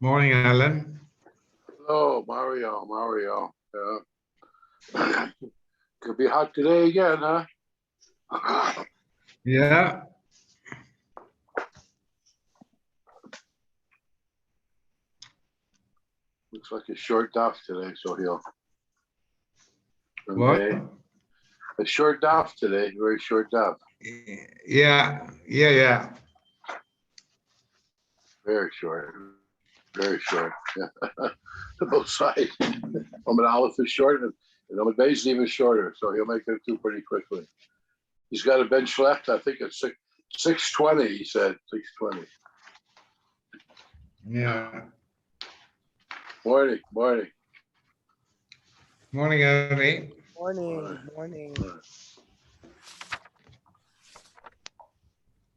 Morning, Alan. Hello, Mario. Could be hot today again, huh? Yeah. Looks like a short daf today, so he'll. What? A short daf today, very short daf. Yeah. Very short. Yeah. Both sides. Ahmed Aleph is short, and Ahmed Bey is even shorter, so he'll make it through pretty quickly. He's got a bench left. I think it's 6:20. He said 6:20. Yeah. Morning. Morning, Ernie. Morning.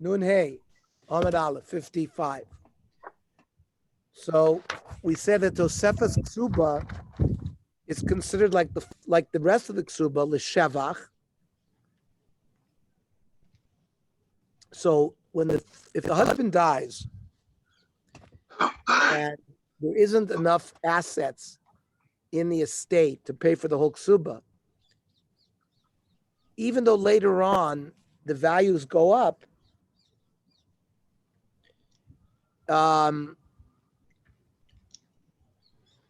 Nun Hey, Ahmed Aleph, 55. So we said that Tosefas Ksuba is considered like the rest of the Ksuba, l'shevach. So if the husband dies and there isn't enough assets in the estate to pay for the whole Ksuba, even though later on the values go up,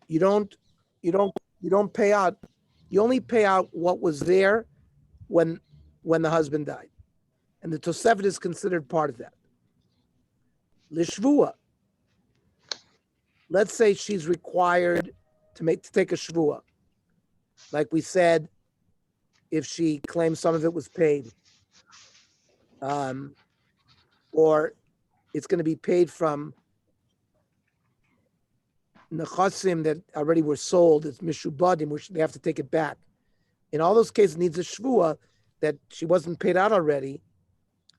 you don't pay out. You only pay out what was there when the husband died, and the Tosefet is considered part of that. Lishvua. Let's say she's required to take a shvua, like we said, if she claims some of it was paid, or it's going to be paid from nechasim that already were sold. It's mishubadim, which they have to take it back. In all those cases, it needs a shvua that she wasn't paid out already.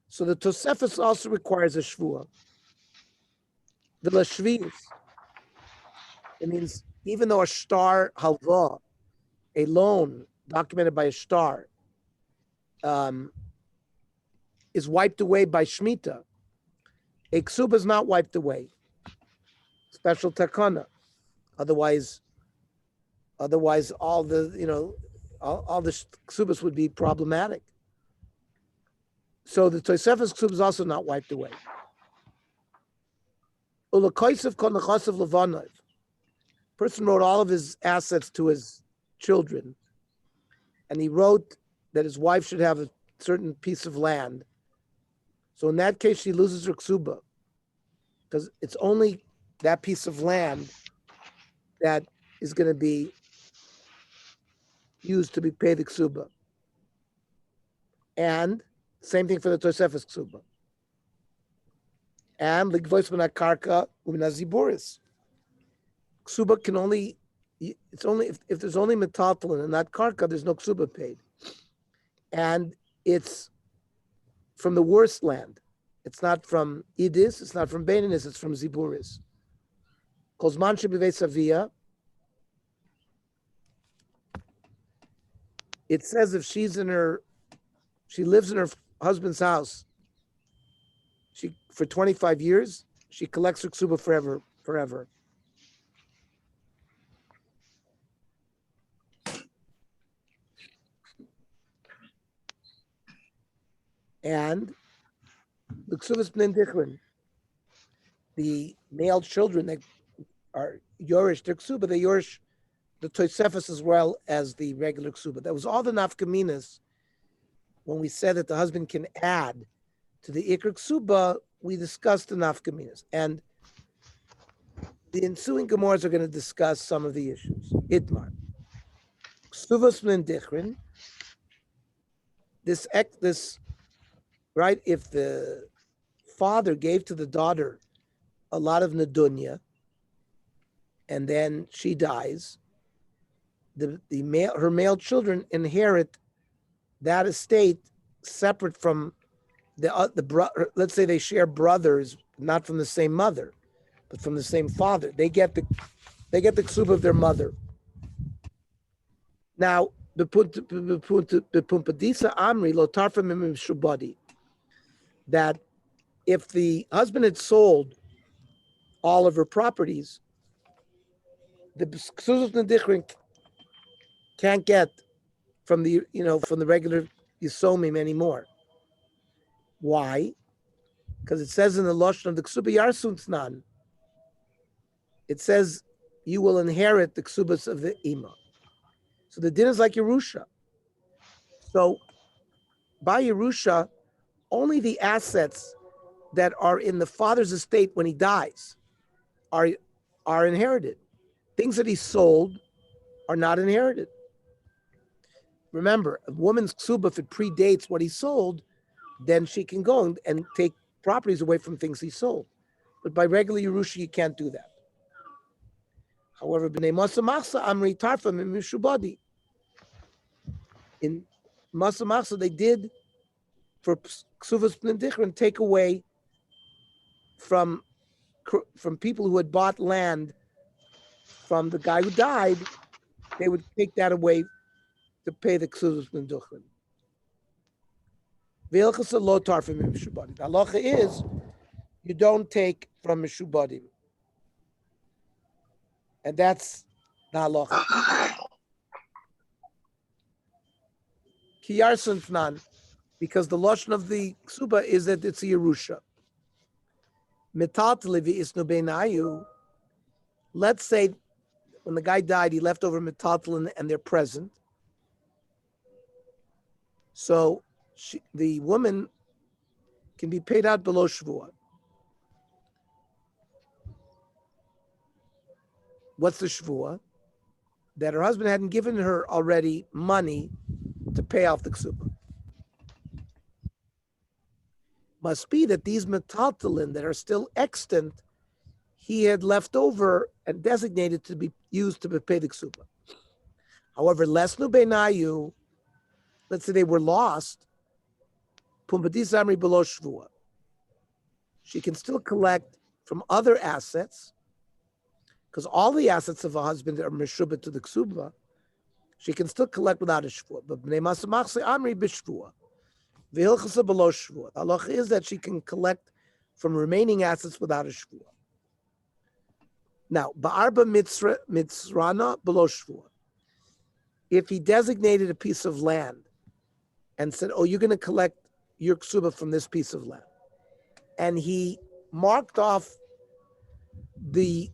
So the Tosefes also requires a shvua. The lashvius. It means even though a shtar halva, a loan documented by a shtar, is wiped away by shmita, a ksuba is not wiped away. Special takana. Otherwise, all the all the ksubas would be problematic. So the Tosefes ksuba is also not wiped away. Ulakoisav kon nechasav levanov. Person wrote all of his assets to his children, and he wrote that his wife should have a certain piece of land. So in that case, she loses her ksuba, because it's only that piece of land that is going to be used to be paid the ksuba. And same thing for the Tosefes ksuba. And ligvois karka uminaziburis. Ksuba can only, it's only if there's only metaltalin and not karka, there's no ksuba paid. And it's from the worst land. It's not from idis, it's not from beininis, it's from ziburis. Kozman shebivei savia. It says if she lives in her husband's house, for 25 years, she collects her ksuba forever. And the ksubas b'nei dichrin, the male children that are yorish their ksuba, they yorish the Tosefes as well as the regular ksuba. That was all the nafkaminas. When we said that the husband can add to the ikr ksuba, we discussed the nafkaminas. And the ensuing Gemaras are going to discuss some of the issues. Itmar. Ksuvas b'nei dichrin. This, right, if the father gave to the daughter a lot of nadunya, and then she dies, her male children inherit that estate separate from let's say they share brothers, not from the same mother, but from the same father. They get the ksuba of their mother. Now, b'pumpadisa amri lo tarfa mimim shubadi, that if the husband had sold all of her properties, the Ksuzos Nedichrin can't get from the regular Yisomim anymore. Why? Because it says in the Lashon of the Ksuba Yarsunsnan, it says you will inherit the Ksubas of the Ima. So the din is like Yerusha. So by Yerusha, only the assets that are in the father's estate when he dies are inherited. Things that he sold are not inherited. Remember, a woman's ksuba, if it predates what he sold, then she can go and take properties away from things he sold. But by regular Yerusha, you can't do that. However, b'nei Masa Machsa Amri Tarfa Mishubadi. In Masa Machsa, they did for Ksuvas Pnendichrin take away from people who had bought land from the guy who died. They would take that away to pay the Ksuvas Pnendichrin. The halacha is you don't take from Mishubadim. And that's the halacha. Kiyarson Fnan, because the Lashon of the Ksuba is that it's a Yerusha. Metat Levi Isnu Beinayu, let's say when the guy died, he left over Metatl and they're present. So the woman can be paid out below Shvuah. What's the Shvuah? That her husband hadn't given her already money to pay off the Ksuba. Must be that these metaltalin that are still extant, he had left over and designated to be used to pay the Ksuba. However, lesnu beinayu, let's say they were lost, pumbadis amri below Shvuah. She can still collect from other assets, because all the assets of a husband are meshubah to the Ksuba. She can still collect without a Shvuah. But b'nei Masa Machsa Amri b'Shvuah. V'hilchasa below Shvuah. The halacha is that she can collect from remaining assets without a Shvuah. Now, ba'arba mitzrana below Shvuah. If he designated a piece of land and said, oh, you're going to collect your ksuba from this piece of land, and he marked off the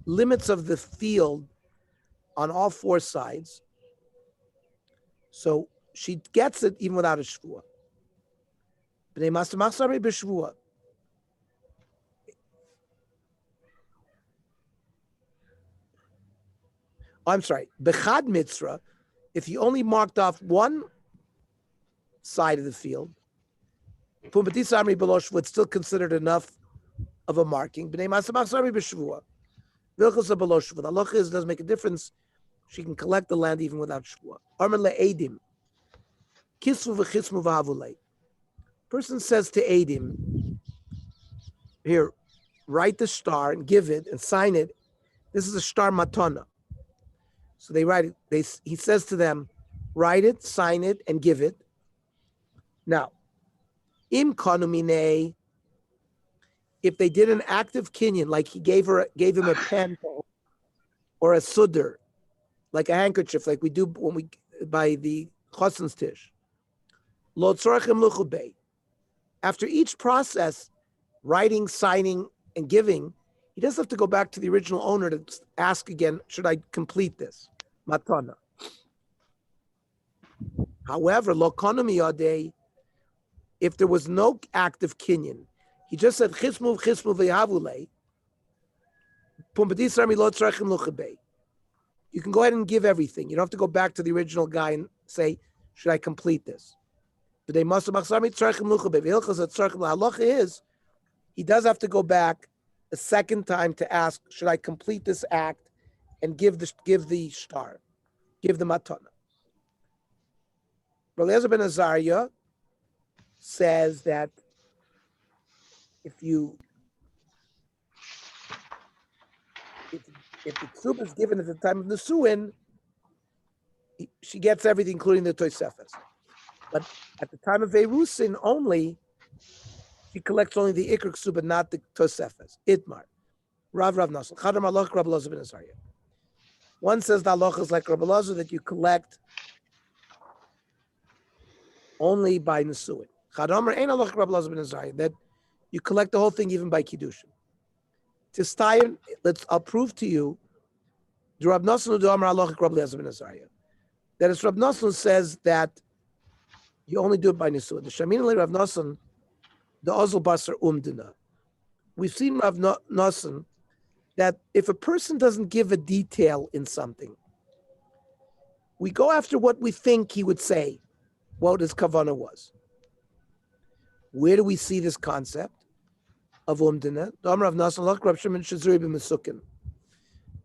limits of the field on all four sides, so she gets it even without a shvuah. B'nei Masa Machsa Amri b'Shvuah. I'm sorry, Bechad Mitzra, if he only marked off one side of the field, Pumbati Samri Belosh would still considered enough of a marking. B'nei Masa Machsa Amri b'Shvuah. Vilchasa Belosh. The halacha is doesn't make a difference. She can collect the land even without shvuah. Armen le'edim. Kisvu v'chismu v'havulei. Person says to Edim, here, write the star and give it and sign it. This is a star matana. So they write it. He says to them, write it, sign it, and give it. Now, im kanumine, if they did an active kinyan, like he gave him a pen or a sudder, like a handkerchief, like we do when we by the chossen's tish. Lo tzorachem luchubei. After each process, writing, signing, and giving, he doesn't have to go back to the original owner to ask again, should I complete this? Matana. However, lo konomi yadei, if there was no active kinyan, he just said chismu v'havulei, pumbadis armi lo tzarechim luchabei. You can go ahead and give everything. You don't have to go back to the original guy and say, should I complete this? But they must have halacha is he does have to go back a second time to ask, should I complete this act and give the star, give the matana. Eliezer ben Azariah says that if the ksuba is given at the time of the suin, she gets everything, including the toisefes. But at the time of Erusin only, she collects only the ikr ksuba, not the toisefes. Itmar. Rav Nasl. Chadam Allah Rav Eliezer ben Azariah. One says the halacha is like Rabbi Elazar that you collect only by Nesuin. Chadomer ain't halacha Rabbi Elazar ben Azariah, that you collect the whole thing even by Kiddushin. To Stein, I'll prove to you, the Rab Nosson who Amar halacha Rabbi Elazar ben Azariah, that it's Rab Nosson says that you only do it by Nesuin. The Shamin le Rav Nosson, the Ozel Basar Umdina. We've seen Rav Nosson that if a person doesn't give a detail in something, we go after what we think he would say, what his kavanah was. Where do we see this concept of umdina?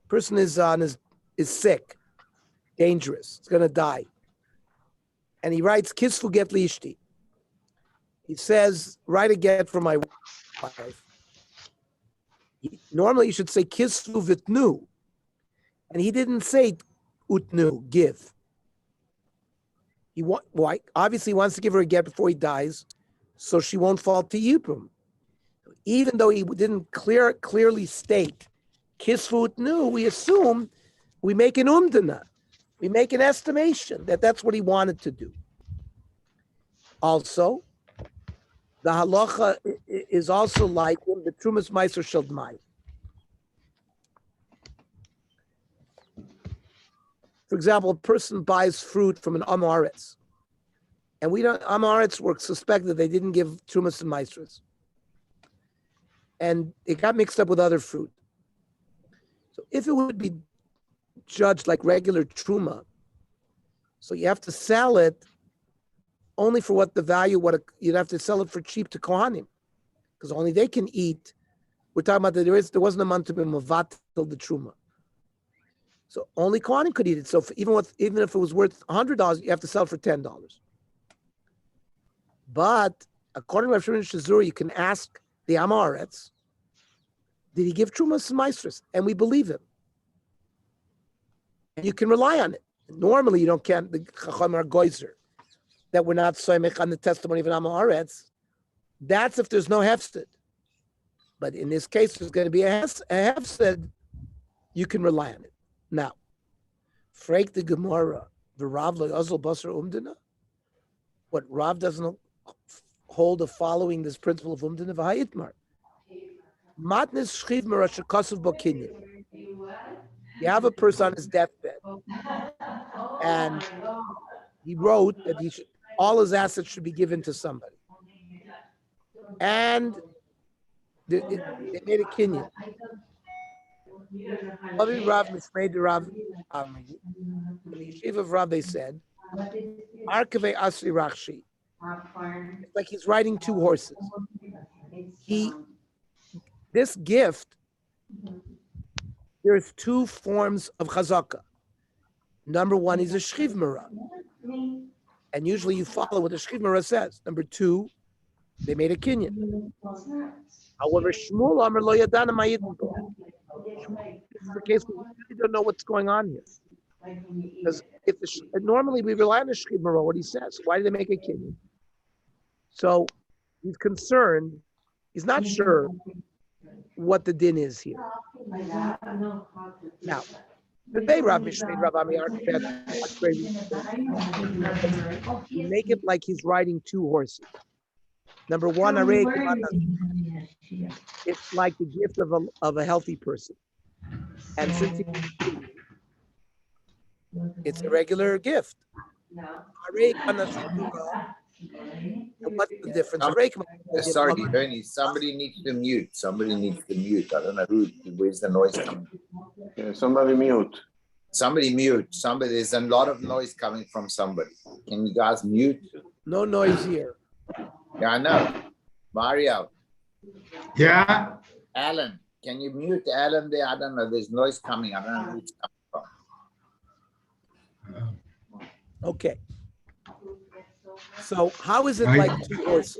Person is sick, dangerous, he's going to die. And he writes, Kisfu get liishti. He says, write a get for my wife. Normally you should say Kisfu vitnu. And he didn't say utnu, give. Why? Obviously he wants to give her a get before he dies, so she won't fall to Yibum. Even though he didn't clearly state Kisfu utnu, we assume we make an umdana. We make an estimation that that's what he wanted to do. Also, the halacha is also like the Trumas Meiser Shaldmai. For example, a person buys fruit from an Amaretz, and Amaretz were suspected they didn't give Trumas and Meisers, and it got mixed up with other fruit. So if it would be judged like regular Truma, so you have to sell it only for what the value, you'd have to sell it for cheap to Kohanim, because only they can eat. We're talking about that there wasn't a month to be Mavat till the Truma. So only Kohanim could eat it. So even if it was worth $100, you have to sell it for $10. But according to Rav Shimon Shazuri, you can ask the Amaretz, did he give Trumas and Meisers? And we believe him. And you can rely on it. Normally you can't, the Chacham are Goizer, that we're not soymech on the testimony of an Amaretz. That's if there's no hefsed. But in this case, there's going to be a hefsed, you can rely on it. Now, Freik the Gemara, the Rav lo Ozel Basar Umdina. What Rav doesn't hold of following this principle of Umdina v'ha'itmar. Matnes shchiv merashakasav bokinyan. You have a person on his deathbed, and he wrote that all his assets should be given to somebody, and they made a kinyan. Rav made the Rav. In the yeshiva of Rav, they said, Arkave Asri Rakshi. It's like he's riding two horses. This gift, there's two forms of chazaka. Number one is a shchiv mara. And usually you follow what the shchiv mara says. Number two, they made a kinyan. However, Shmuel Amar lo yadana ma'idin bo. This is the case we really don't know what's going on here. Because normally we rely on the shchiv mara, what he says. Why did they make a kinyan? So he's concerned. He's not sure what the din is here. Now, the day Rav Mishmei Rav Amir you make it like he's riding two horses. Number one, it's like the gift of a healthy person. And since it's a regular gift. And what's the difference? Sorry, Bernie, somebody needs to mute. I don't know where's the noise coming from. Yeah, somebody mute. Somebody mute. There's a lot of noise coming from somebody. Can you guys mute? No noise here. Yeah, I know. Mario. Yeah. Alan, can you mute Alan there? I don't know. There's noise coming. I don't know where it's coming from. Okay. So how is it like two horses?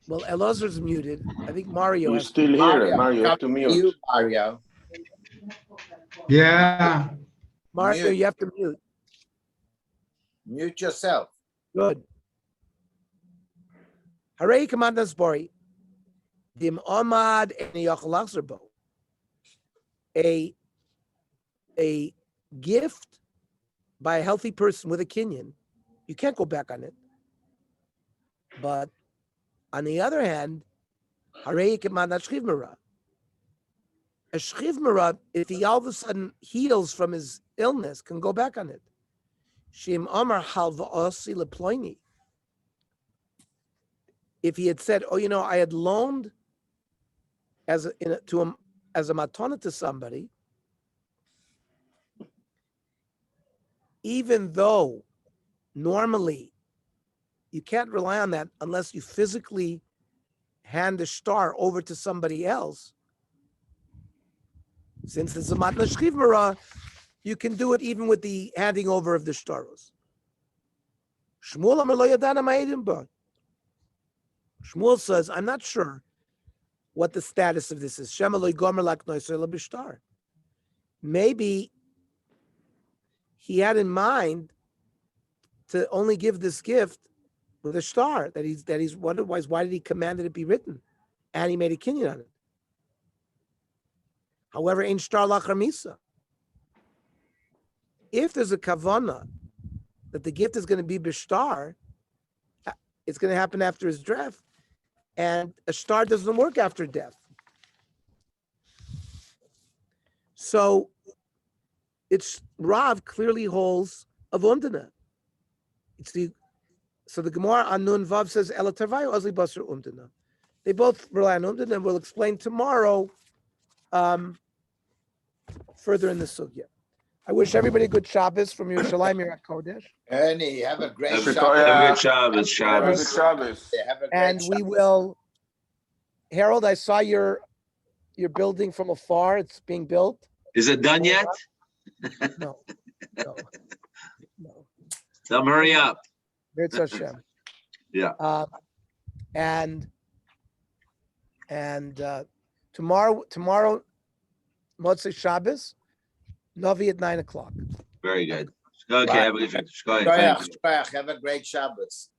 Well, Elazar's muted. I think Mario You're has still here, Mario. You have to mute. You, Mario. Yeah. Mario, Mute. you have to mute. Mute yourself. Good. Hooray, Commander Spori. Dim Omad and Yachalachzerbo. a gift by a healthy person with a kinyan, you can't go back on it. But on the other hand, a shchiv mara, if he all of a sudden heals from his illness, can go back on it. Shim Amar halva'osi leploini. If he had said, "Oh, I had loaned as a matana to somebody," even though normally you can't rely on that unless you physically hand the star over to somebody else. Since it's a matna shchiv mara, you can do it even with the handing over of the shtaros. Shmuel Amar lo yadana ma'edim ba. Shmuel says, I'm not sure what the status of this is. Shema lo yigomer laknoiser lo b'shtar. Maybe he had in mind to only give this gift with a star that he's otherwise why did he command that it be written? And he made a kinyan on it. However, in star lachar misa. If there's a kavana that the gift is going to be b'shtar, it's going to happen after his death, and a star doesn't work after death. So it's Rav clearly holds of umdana. So the Gemara on Nun Vav says Ela Tarvayu Azli Basar umdana. They both rely on umdana, and we'll explain tomorrow further in the sugya. I wish everybody good Shabbos from Yerushalayim Yirat Kodesh. Ernie, have a great Have a Shabbos. good Shabbos, Shabbos. Good Shabbos. Have a great And we Shabbos. will, Harold, I saw your building from afar. It's being built. Is it done yet? No. Tell them hurry up. It's Hashem. Yeah. And tomorrow, Motzei Shabbos, Novi at 9:00. Very good. Okay, Bye. have a good Shabbos. Thank you. Shkoyach, have a great Shabbos.